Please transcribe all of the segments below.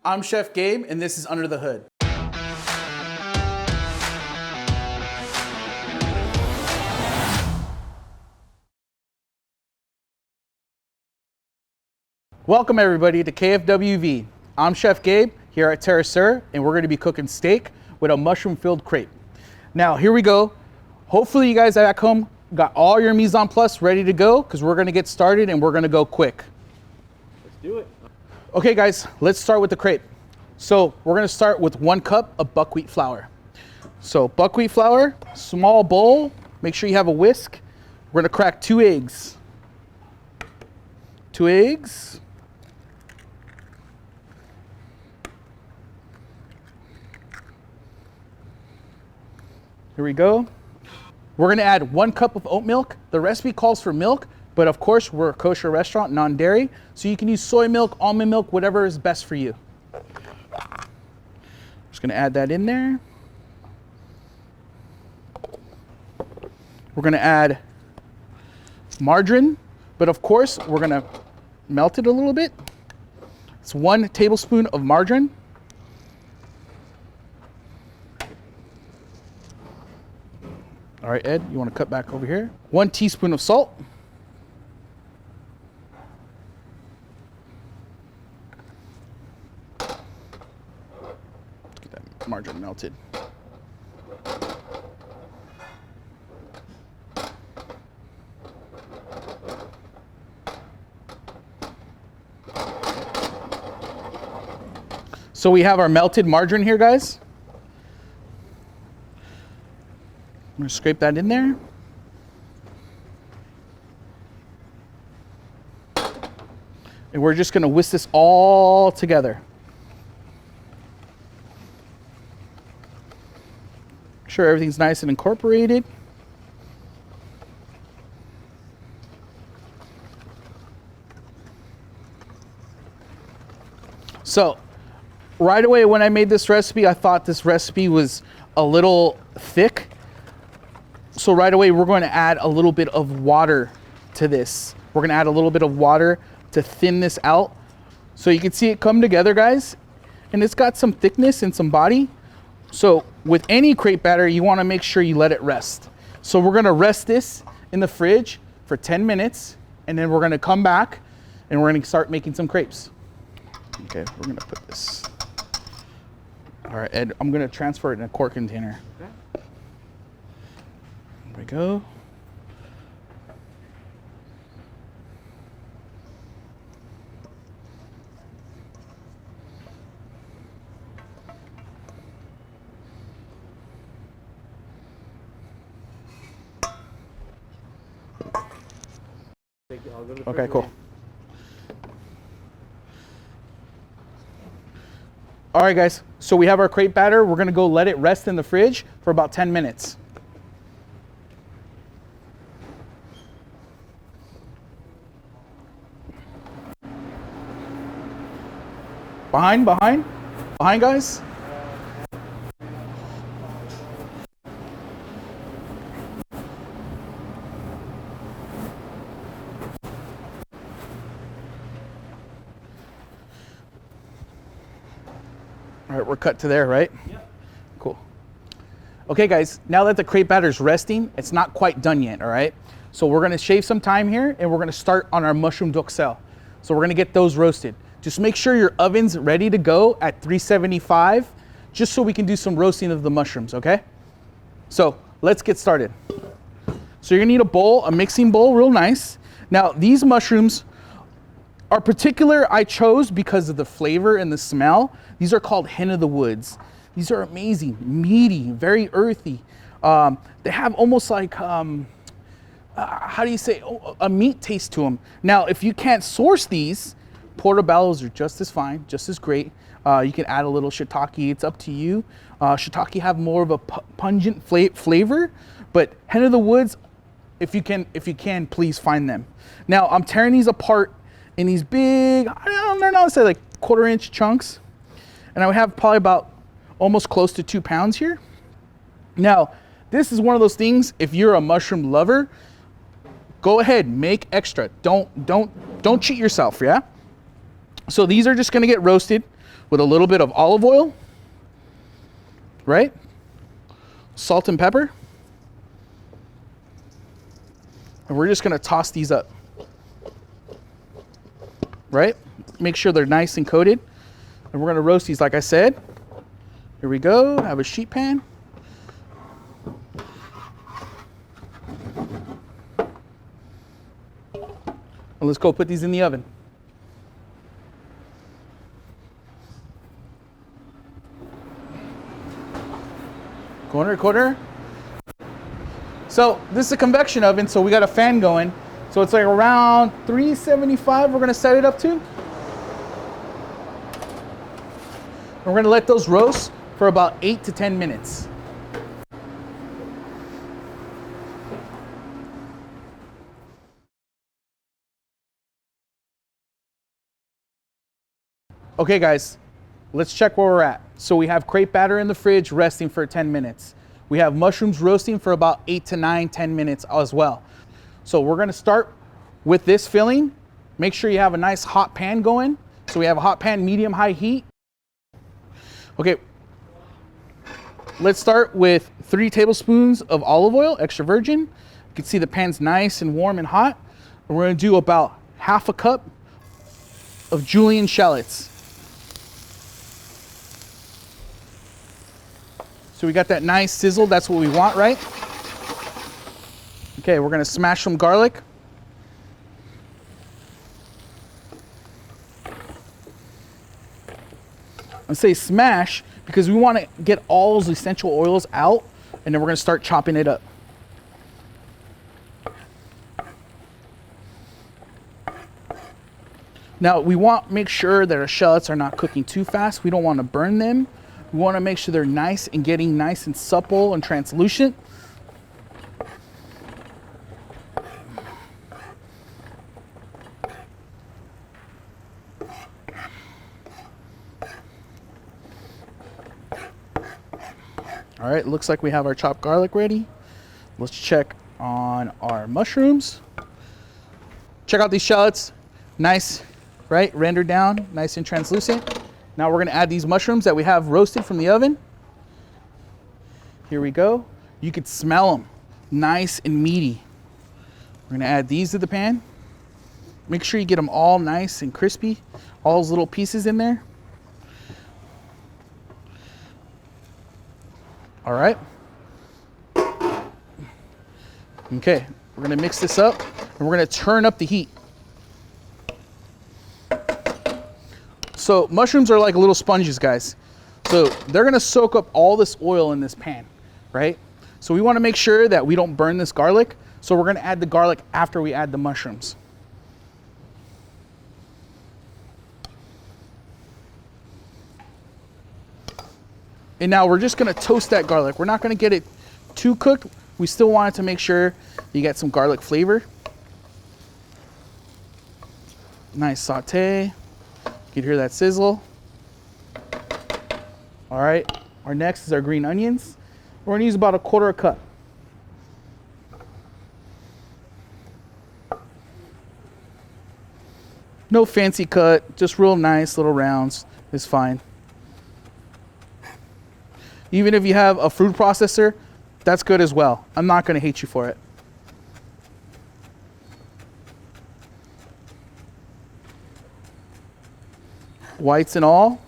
I'm Chef Gabe, and this is Under the Hood. Welcome everybody to KFWV. I'm Chef Gabe here at Seared, and we're going to be cooking steak with a mushroom-filled crepe. Now here we go. Hopefully you guys back home got all your mise en place ready to go, because we're going to get started and we're going to go quick. Let's do it. Okay guys, let's start with the crepe. So we're going to start with 1 cup of buckwheat flour. So buckwheat flour, small bowl, make sure you have a whisk. We're going to crack 2 eggs. 2 eggs. Here we go. We're going to add 1 cup of oat milk. The recipe calls for milk, but of course we're a kosher restaurant, non-dairy, so you can use soy milk, almond milk, whatever is best for you. Just going to add that in there. We're going to add margarine, but of course we're going to melt it a little bit. It's 1 tablespoon of margarine. All right, Ed, you want to cut back over here? 1 teaspoon of salt. Get that margarine melted. So we have our melted margarine here, guys. I'm going to scrape that in there. And we're just going to whisk this all together. Make sure everything's nice and incorporated. So, right away when I made this recipe, I thought this recipe was a little thick. So right away, we're going to add a little bit of water to this. We're going to add a little bit of water to thin this out. So you can see it come together, guys. And it's got some thickness and some body. So with any crepe batter, you want to make sure you let it rest. So we're going to rest this in the fridge for 10 minutes. And then we're going to come back and we're going to start making some crepes. Okay, we're going to put this. All right, Ed, I'm going to transfer it in a quart container. Okay. There we go. Okay, cool. All right, guys, so we have our crepe batter. We're gonna go let it rest in the fridge for about 10 minutes. Behind, guys. All right, we're cut to there, right? Yeah. Cool. Okay, guys, now that the crepe batter's resting, it's not quite done yet, all right? So we're gonna shave some time here and we're gonna start on our mushroom duxelles. So we're gonna get those roasted. Just make sure your oven's ready to go at 375, just so we can do some roasting of the mushrooms, okay? So let's get started. So you're gonna need a bowl, a mixing bowl, real nice. Now these mushrooms are particular, I chose because of the flavor and the smell. These are called hen of the woods. These are amazing, meaty, very earthy. They have almost like, how do you say, a meat taste to them. Now, if you can't source these, portobellos are just as fine, just as great. You can add a little shiitake, it's up to you. Shiitake have more of a pungent flavor, but hen of the woods, if you can, please find them. Now, I'm tearing these apart in these big, I don't know, say like 1/4 inch chunks. And I have probably about almost close to 2 pounds here. Now, this is one of those things, if you're a mushroom lover, go ahead, make extra. Don't cheat yourself, yeah? So these are just gonna get roasted with a little bit of olive oil, right? Salt and pepper. And we're just gonna toss these up, right? Make sure they're nice and coated. And we're gonna roast these, like I said. Here we go, have a sheet pan. And let's go put these in the oven. Corner. So this is a convection oven, so we got a fan going. So it's like around 375 we're gonna set it up to. And we're gonna let those roast for about 8 to 10 minutes. Okay guys, let's check where we're at. So we have crepe batter in the fridge resting for 10 minutes. We have mushrooms roasting for about 8 to 10 minutes as well. So we're gonna start with this filling. Make sure you have a nice hot pan going. So we have a hot pan, medium high heat. Okay, let's start with 3 tablespoons of olive oil, extra virgin. You can see the pan's nice and warm and hot. And we're gonna do about half a cup of julienne shallots. So we got that nice sizzle, that's what we want, right? Okay, we're gonna smash some garlic. I say smash because we wanna get all those essential oils out, and then we're gonna start chopping it up. Now we want to make sure that our shallots are not cooking too fast. We don't want to burn them. We want to make sure they're nice and getting nice and supple and translucent. All right, looks like we have our chopped garlic ready. Let's check on our mushrooms. Check out these shallots, nice, right? Rendered down, nice and translucent. Now we're gonna add these mushrooms that we have roasted from the oven. Here we go. You could smell them, nice and meaty. We're gonna add these to the pan. Make sure you get them all nice and crispy, all those little pieces in there. All right. Okay, we're gonna mix this up and we're gonna turn up the heat. So mushrooms are like little sponges, guys. So they're gonna soak up all this oil in this pan, right? So we wanna make sure that we don't burn this garlic. So we're gonna add the garlic after we add the mushrooms. And now we're just gonna toast that garlic. We're not gonna get it too cooked. We still want it to make sure you get some garlic flavor. Nice saute. You can hear that sizzle. All right, our next is our green onions. We're gonna use about 1/4 cup. No fancy cut, just real nice little rounds is fine. Even if you have a food processor, that's good as well. I'm not gonna hate you for it. Whites and all.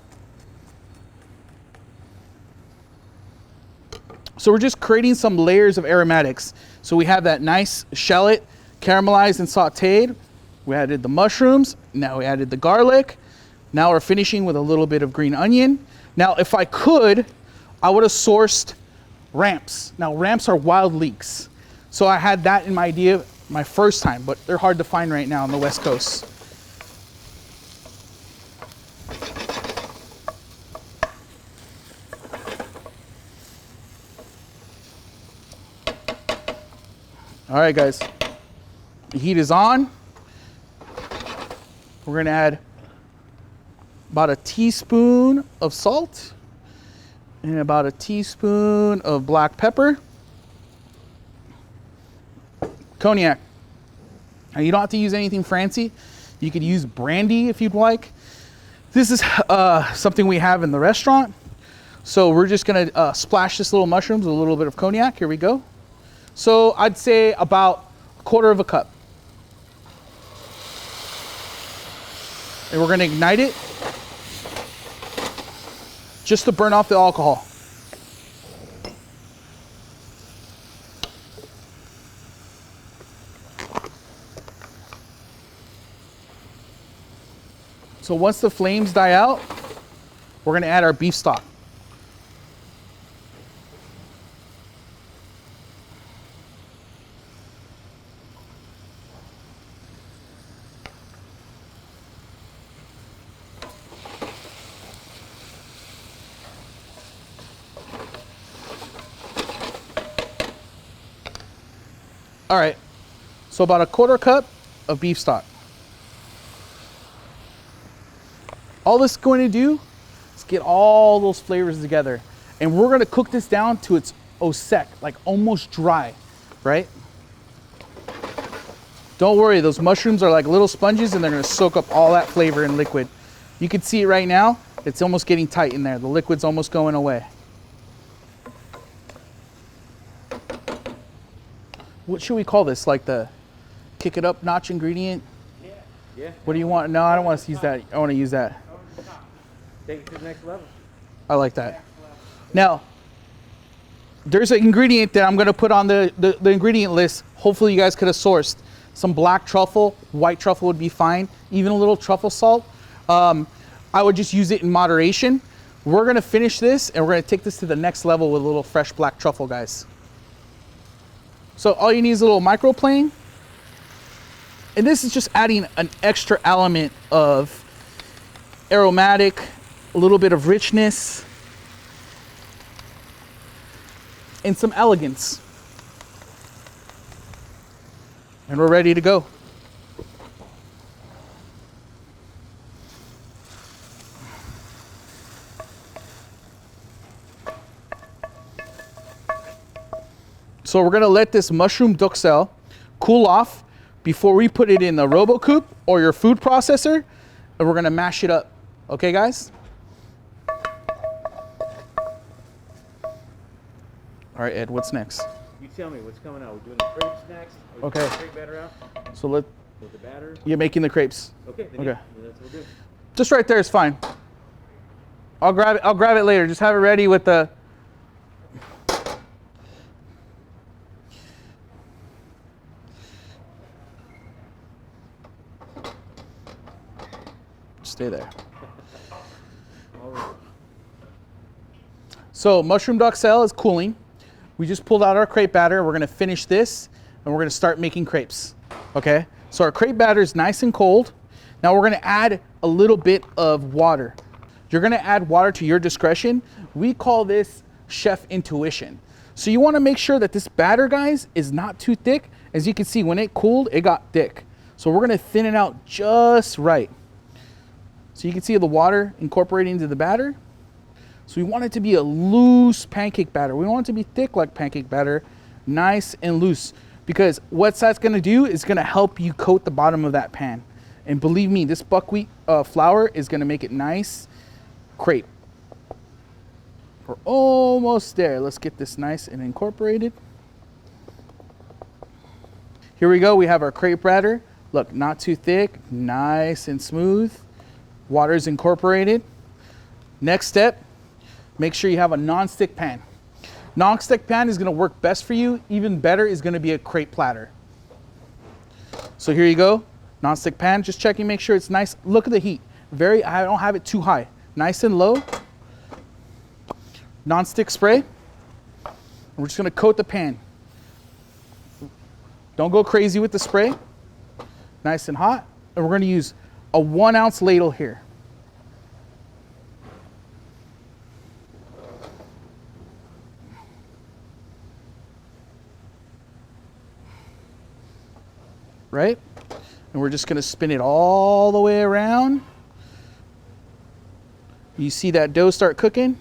So we're just creating some layers of aromatics. So we have that nice shallot caramelized and sauteed. We added the mushrooms. Now we added the garlic. Now we're finishing with a little bit of green onion. Now, if I could, I would have sourced ramps. Now, ramps are wild leeks. So I had that in my idea my first time, but they're hard to find right now on the West Coast. All right, guys, the heat is on. We're gonna add about a teaspoon of salt and about a teaspoon of black pepper. Cognac. Now you don't have to use anything fancy. You could use brandy if you'd like. This is something we have in the restaurant. So we're just gonna splash this little mushrooms with a little bit of cognac. Here we go. So I'd say about a quarter of a cup. And we're gonna ignite it just to burn off the alcohol. So once the flames die out, we're gonna add our beef stock. All right, so about a quarter cup of beef stock. All this is going to do is get all those flavors together. And we're gonna cook this down to its sec, like almost dry, right? Don't worry, those mushrooms are like little sponges and they're gonna soak up all that flavor in liquid. You can see it right now, it's almost getting tight in there. The liquid's almost going away. What should we call this? Like the kick it up notch ingredient? Yeah. What do you want? No, I don't want to use that. I want to use that. Take it to the next level. I like that. Now, there's an ingredient that I'm going to put on the ingredient list. Hopefully you guys could have sourced some black truffle. White truffle would be fine. Even a little truffle salt. I would just use it in moderation. We're going to finish this and we're going to take this to the next level with a little fresh black truffle, guys. So all you need is a little microplane. And this is just adding an extra element of aromatic, a little bit of richness, and some elegance. And we're ready to go. So we're gonna let this mushroom duxelle cool off before we put it in the RoboCoupe or your food processor, and we're gonna mash it up. Okay, guys? All right, Ed, what's next? You tell me what's coming out. We're doing the crepes next. Are we Okay. getting the crepe batter out? So With the batter? you're making the crepes. Okay. Then Okay. yeah, that's what we'll do. Just right there is fine. I'll grab it later. Just have it ready with the. Stay there. All right. So mushroom duxelle is cooling. We just pulled out our crepe batter. We're gonna finish this and we're gonna start making crepes. Okay? So our crepe batter is nice and cold. Now we're gonna add a little bit of water. You're gonna add water to your discretion. We call this chef intuition. So you wanna make sure that this batter, guys, is not too thick. As you can see, when it cooled, it got thick. So we're gonna thin it out just right. So you can see the water incorporating into the batter. So we want it to be a loose pancake batter. We want it to be thick like pancake batter, nice and loose. Because what that's gonna do is gonna help you coat the bottom of that pan. And believe me, this buckwheat flour is gonna make it nice crepe. We're almost there. Let's get this nice and incorporated. Here we go, we have our crepe batter. Look, not too thick, nice and smooth. Water is incorporated. Next step, make sure you have a non-stick pan. Non-stick pan is gonna work best for you. Even better is gonna be a crepe platter. So here you go, non-stick pan. Just checking, make sure it's nice. Look at the heat. I don't have it too high. Nice and low. Non-stick spray. We're just gonna coat the pan. Don't go crazy with the spray. Nice and hot. And we're gonna use a 1 ounce ladle here. Right? And we're just gonna spin it all the way around. You see that dough start cooking?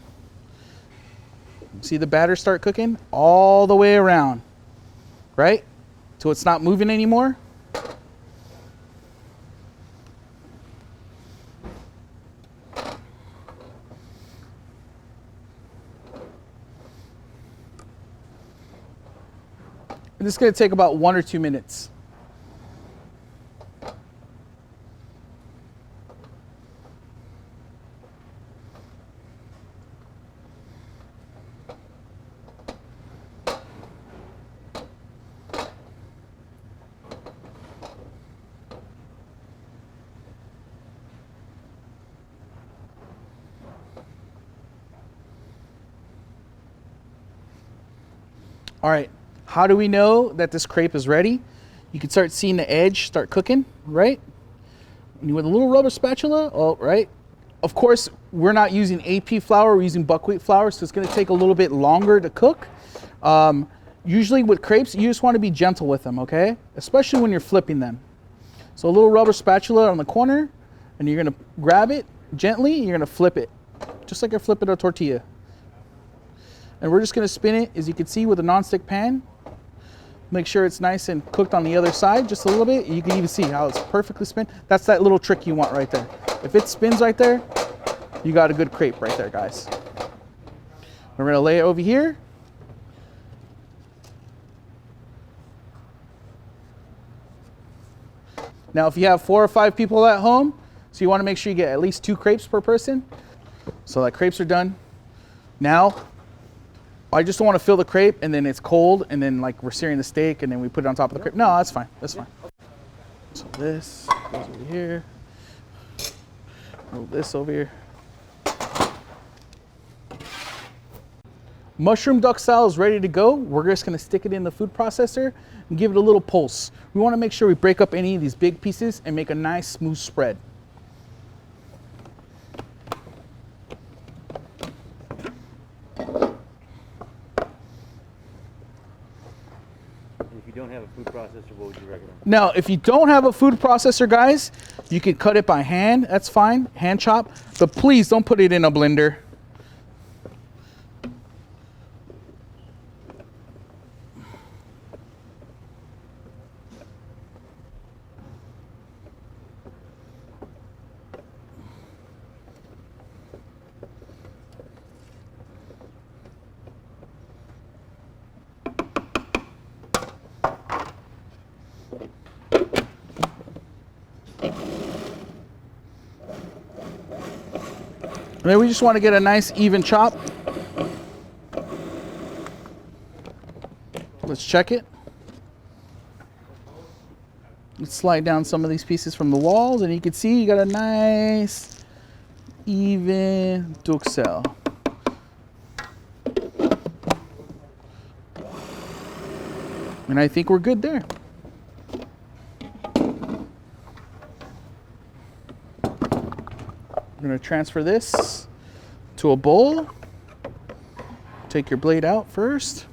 See the batter start cooking? All the way around, right? Till it's not moving anymore. And this is gonna take about 1 or 2 minutes. All right, how do we know that this crepe is ready? You can start seeing the edge start cooking, right? And with a little rubber spatula, oh, right? Of course, we're not using AP flour, we're using buckwheat flour, so it's gonna take a little bit longer to cook. Usually with crepes, you just wanna be gentle with them, okay? Especially when you're flipping them. So a little rubber spatula on the corner, and you're gonna grab it gently, you're gonna flip it, just like you're flipping a tortilla. And we're just gonna spin it, as you can see, with a nonstick pan. Make sure it's nice and cooked on the other side just a little bit. You can even see how it's perfectly spin. That's that little trick you want right there. If it spins right there, you got a good crepe right there, guys. We're gonna lay it over here. Now, if you have 4 or 5 people at home, so you wanna make sure you get at least 2 crepes per person. So that crepes are done. Now, I just don't want to fill the crepe and then it's cold and then like we're searing the steak and then we put it on top of the crepe. No, that's fine. That's fine. So this goes over here. Move this over here. Mushroom duxelles is ready to go. We're just going to stick it in the food processor and give it a little pulse. We want to make sure we break up any of these big pieces and make a nice smooth spread. If you don't have a food processor, what would you recommend? Now, if you don't have a food processor, guys, you can cut it by hand. That's fine, hand chop. But please don't put it in a blender. And then we just want to get a nice even chop. Let's check it. Let's slide down some of these pieces from the walls and you can see you got a nice even duxelle. And I think we're good there. We're going to transfer this to a bowl. Take your blade out first.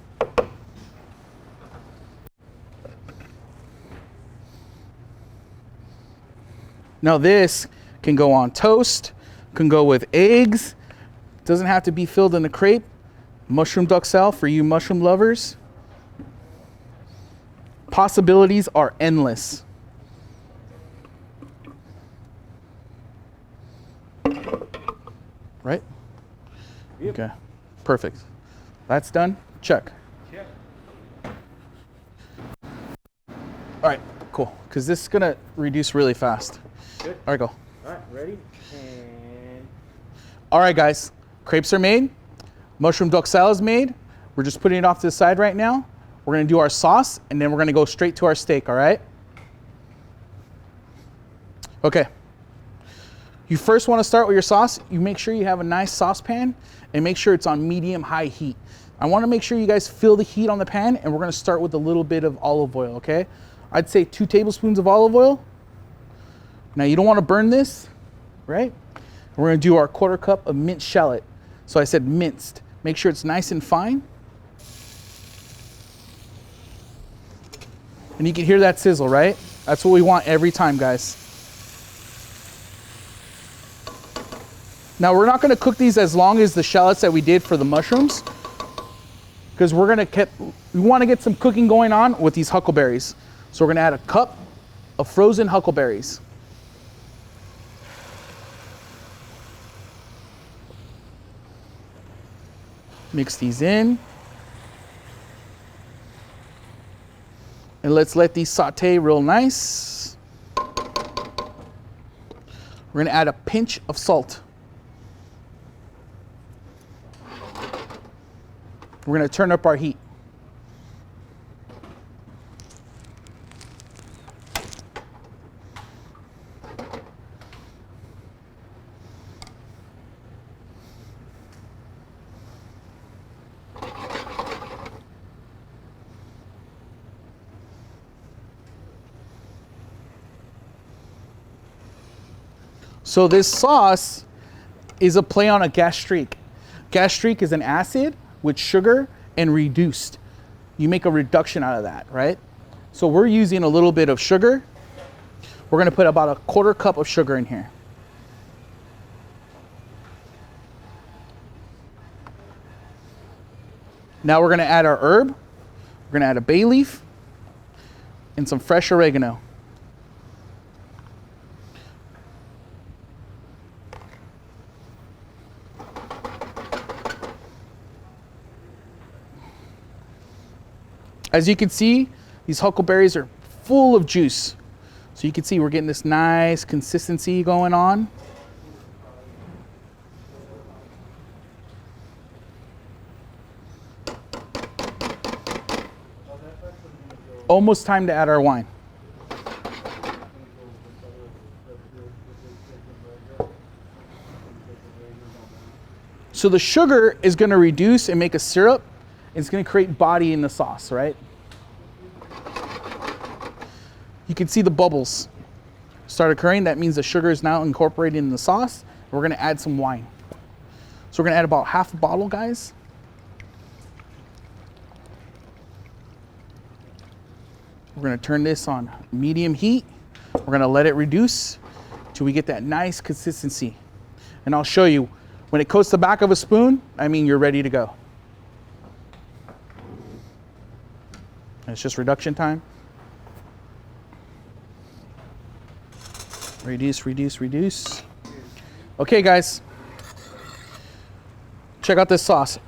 Now this can go on toast, can go with eggs. Doesn't have to be filled in the crepe. Mushroom duxelle for you mushroom lovers. Possibilities are endless. Right? Yep. Okay, perfect. That's done. Check. Check. All right, cool. Because this is gonna reduce really fast. Good. All right, go. All right, ready? And All right, guys. Crepes are made. Mushroom duxelle is made. We're just putting it off to the side right now. We're gonna do our sauce, and then we're gonna go straight to our steak. All right? Okay. You first want to start with your sauce. You make sure you have a nice saucepan and make sure it's on medium-high heat. I want to make sure you guys feel the heat on the pan, and we're going to start with a little bit of olive oil, okay? I'd say 2 tablespoons of olive oil. Now, you don't want to burn this, right? We're going to do our 1/4 cup of minced shallot. So I said minced. Make sure it's nice and fine. And you can hear that sizzle, right? That's what we want every time, guys. Now we're not going to cook these as long as the shallots that we did for the mushrooms, because we want to get some cooking going on with these huckleberries. So we're going to add a cup of frozen huckleberries. Mix these in. And let's let these saute real nice. We're gonna add a pinch of salt. We're gonna turn up our heat. So this sauce is a play on a gastrique. Gastrique is an acid with sugar and reduced. You make a reduction out of that, right? So we're using a little bit of sugar. We're gonna put about a 1/4 cup of sugar in here. Now we're gonna add our herb. We're gonna add a bay leaf and some fresh oregano. As you can see, these huckleberries are full of juice. So you can see we're getting this nice consistency going on. Almost time to add our wine. So the sugar is going to reduce and make a syrup. It's going to create body in the sauce, right? You can see the bubbles start occurring. That means the sugar is now incorporated in the sauce. We're going to add some wine. So we're going to add about half a bottle, guys. We're going to turn this on medium heat. We're going to let it reduce till we get that nice consistency. And I'll show you, when it coats the back of a spoon, I mean, you're ready to go. It's just reduction time. Reduce, reduce, reduce. Okay, guys. Check out this sauce.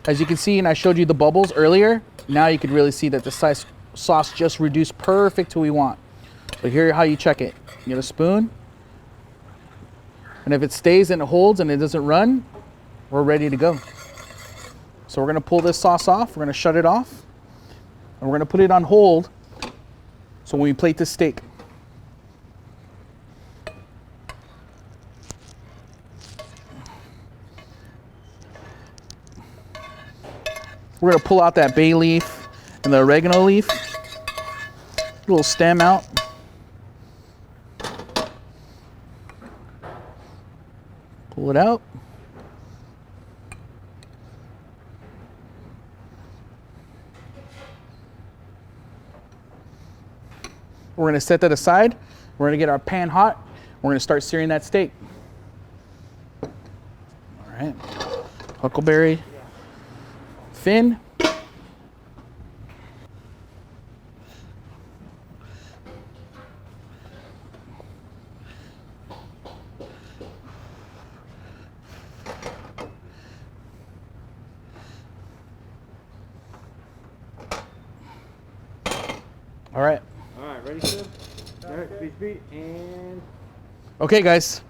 As you can see, and I showed you the bubbles earlier, now you can really see that the sauce just reduced perfect to what we want. But here's how you check it. You get a spoon. And if it stays and it holds and it doesn't run, we're ready to go. So we're gonna pull this sauce off. We're gonna shut it off. And we're gonna put it on hold so when we plate this steak. We're gonna pull out that bay leaf and the oregano leaf. Little stem out. Pull it out. We're gonna set that aside. We're gonna get our pan hot. We're gonna start searing that steak. All right, huckleberry fin. All right. All right, ready, sir? All right, speed, and... Okay, guys,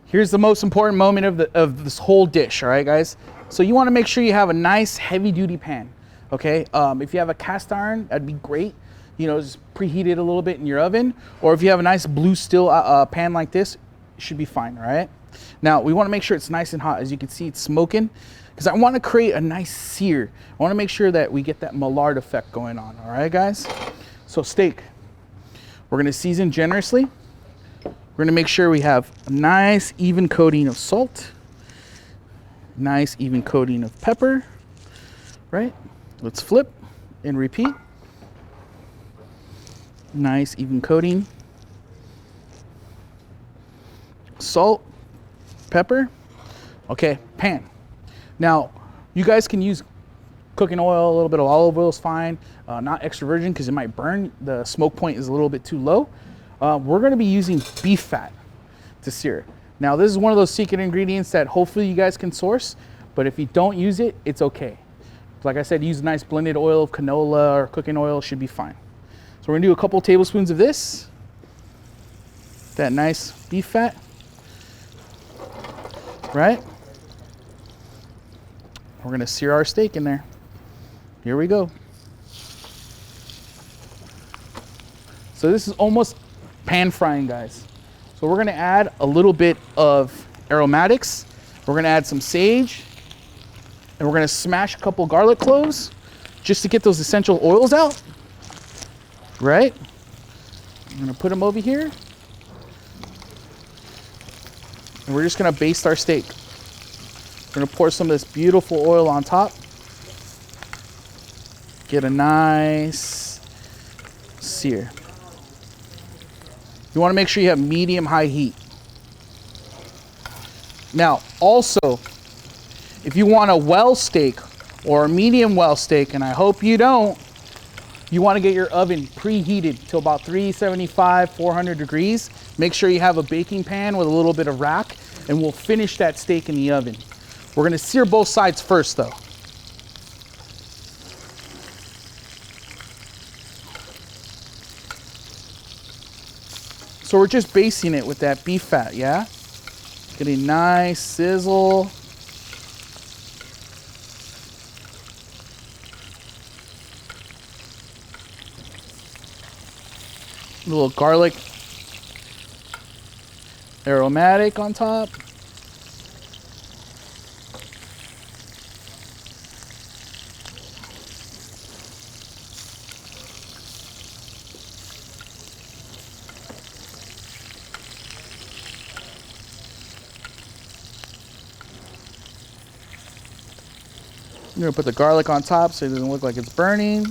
here's the most important moment of this whole dish, all right, guys? So you wanna make sure you have a nice heavy-duty pan, okay? If you have a cast iron, that'd be great. You know, just preheat it a little bit in your oven. Or if you have a nice blue steel pan like this, it should be fine, all right? Now, we wanna make sure it's nice and hot. As you can see, it's smoking, because I wanna create a nice sear. I wanna make sure that we get that Maillard effect going on, all right, guys? So steak, we're gonna season generously. We're gonna make sure we have a nice even coating of salt, nice even coating of pepper, right? Let's flip and repeat. Nice even coating. Salt, pepper. Okay, pan. Now, you guys can use cooking oil, a little bit of olive oil is fine. Not extra virgin because it might burn. The smoke point is a little bit too low. We're gonna be using beef fat to sear. Now this is one of those secret ingredients that hopefully you guys can source, but if you don't use it, it's okay. Like I said, use a nice blended oil of canola or cooking oil, should be fine. So we're gonna do a couple tablespoons of this. That nice beef fat, right? We're gonna sear our steak in there. Here we go. So this is almost pan frying, guys. So we're gonna add a little bit of aromatics. We're gonna add some sage, and we're gonna smash a couple garlic cloves just to get those essential oils out, right? I'm gonna put them over here. And we're just gonna baste our steak. We're gonna pour some of this beautiful oil on top. Get a nice sear. You wanna make sure you have medium-high heat. Now, also, if you want a well steak or a medium well steak, and I hope you don't, you wanna get your oven preheated to about 375, 400 degrees. Make sure you have a baking pan with a little bit of rack, and we'll finish that steak in the oven. We're gonna sear both sides first though. So we're just basting it with that beef fat, yeah? Get a nice sizzle. A little garlic aromatic on top. I'm gonna put the garlic on top so it doesn't look like it's burning.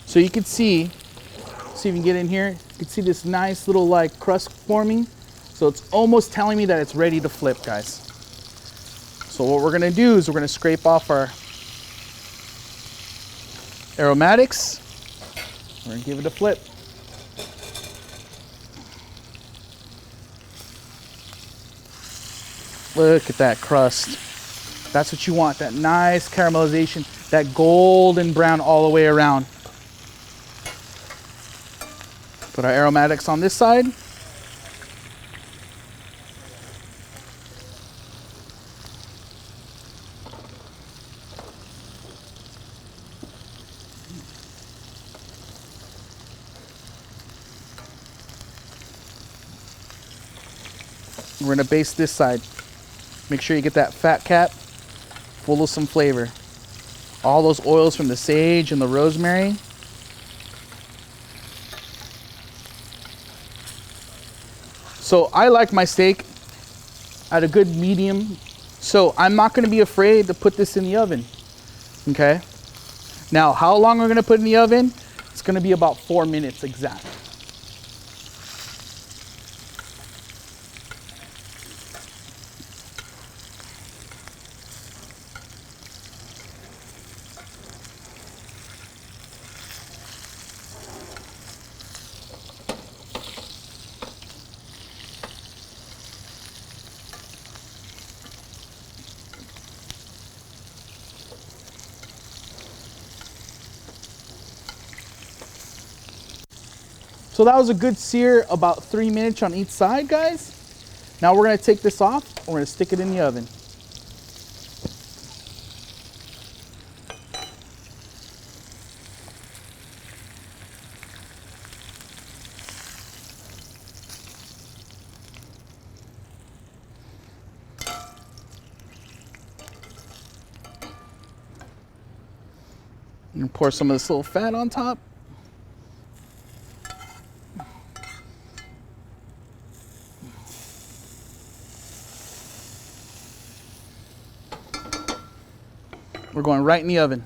So you can see if you can get in here, you can see this nice little like crust forming. So it's almost telling me that it's ready to flip, guys. So what we're gonna do is we're gonna scrape off our aromatics. We're gonna give it a flip. Look at that crust. That's what you want, that nice caramelization, that golden brown all the way around. Put our aromatics on this side. We're gonna baste this side. Make sure you get that fat cap full of some flavor. All those oils from the sage and the rosemary. So I like my steak at a good medium. So I'm not gonna be afraid to put this in the oven, okay? Now, how long we're gonna put in the oven? It's gonna be about 4 minutes exact. So that was a good sear, about 3 minutes on each side, guys. Now we're gonna take this off, we're gonna stick it in the oven. And pour some of this little fat on top. We're going right in the oven.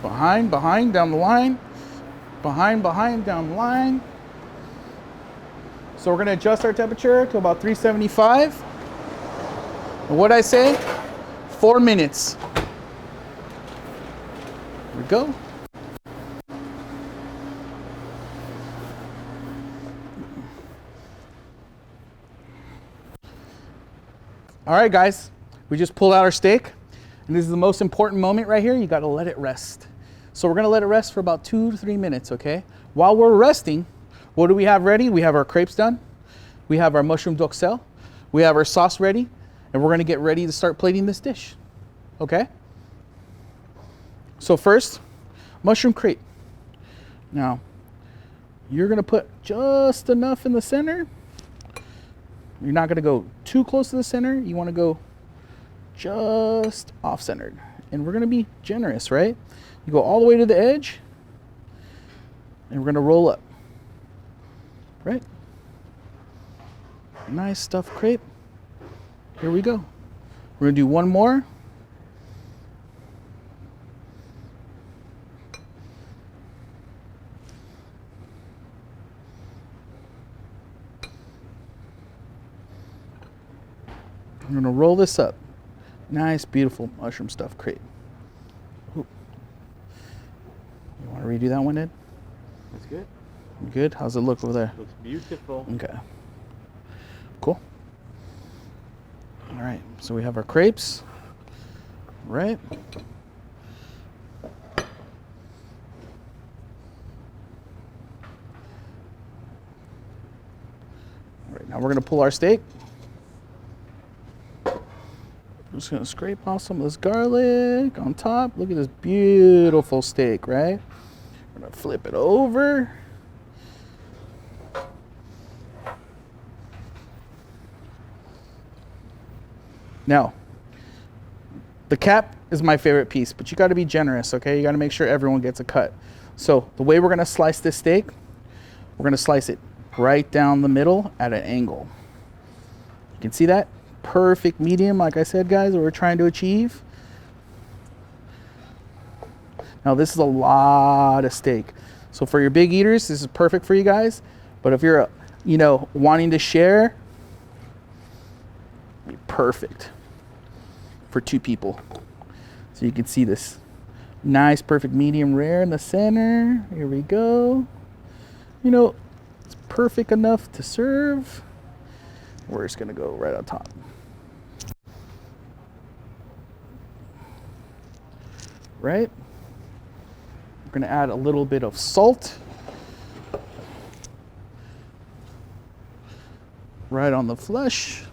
Behind, down the line. Behind, down the line. So we're gonna adjust our temperature to about 375. And what'd I say? 4 minutes. Here we go. All right, guys, we just pulled out our steak, and this is the most important moment right here. You got to let it rest. So we're going to let it rest for about 2 to 3 minutes, okay? While we're resting, what do we have ready? We have our crepes done. We have our mushroom duxelles. We have our sauce ready, and we're going to get ready to start plating this dish, okay? So first, mushroom crepe. Now, you're going to put just enough in the center. You're not going to go too close to the center. You want to go just off-centered. And we're going to be generous, right? You go all the way to the edge, and we're going to roll up, right? Nice stuffed crepe. Here we go. We're going to do one more. I'm going to roll this up. Nice, beautiful mushroom stuffed crepe. Ooh. You want to redo that one, Ed? That's good. Good? How's it look over there? Looks beautiful. Okay. Cool. All right, so we have our crepes, right? All right, now we're going to pull our steak. I'm just gonna scrape off some of this garlic on top. Look at this beautiful steak, right? We're gonna flip it over. Now, the cap is my favorite piece, but you gotta be generous, okay? You gotta make sure everyone gets a cut. So the way we're gonna slice this steak, we're gonna slice it right down the middle at an angle. You can see that? Perfect medium, like I said, guys, that we're trying to achieve. Now this is a lot of steak, so for your big eaters this is perfect for you guys, but if you're wanting to share, it'd be perfect for 2 people. So you can see this nice perfect medium rare in the center. Here we go. It's perfect enough to serve. We're just gonna go right on top. Right? We're going to add a little bit of salt. Right on the flesh.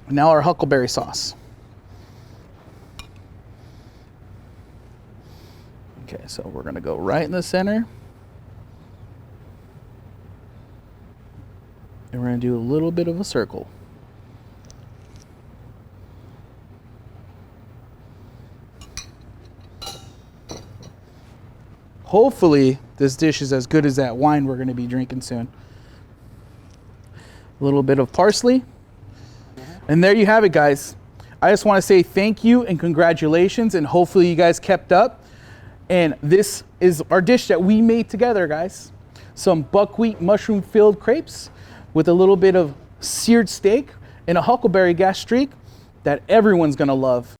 Now our huckleberry sauce. Okay, so we're going to go right in the center. And we're going to do a little bit of a circle. Hopefully, this dish is as good as that wine we're going to be drinking soon. A little bit of parsley. And there you have it, guys. I just want to say thank you and congratulations, and hopefully you guys kept up. And this is our dish that we made together, guys. Some buckwheat mushroom-filled crepes with a little bit of seared steak and a Huckleberry Gastrique that everyone's going to love.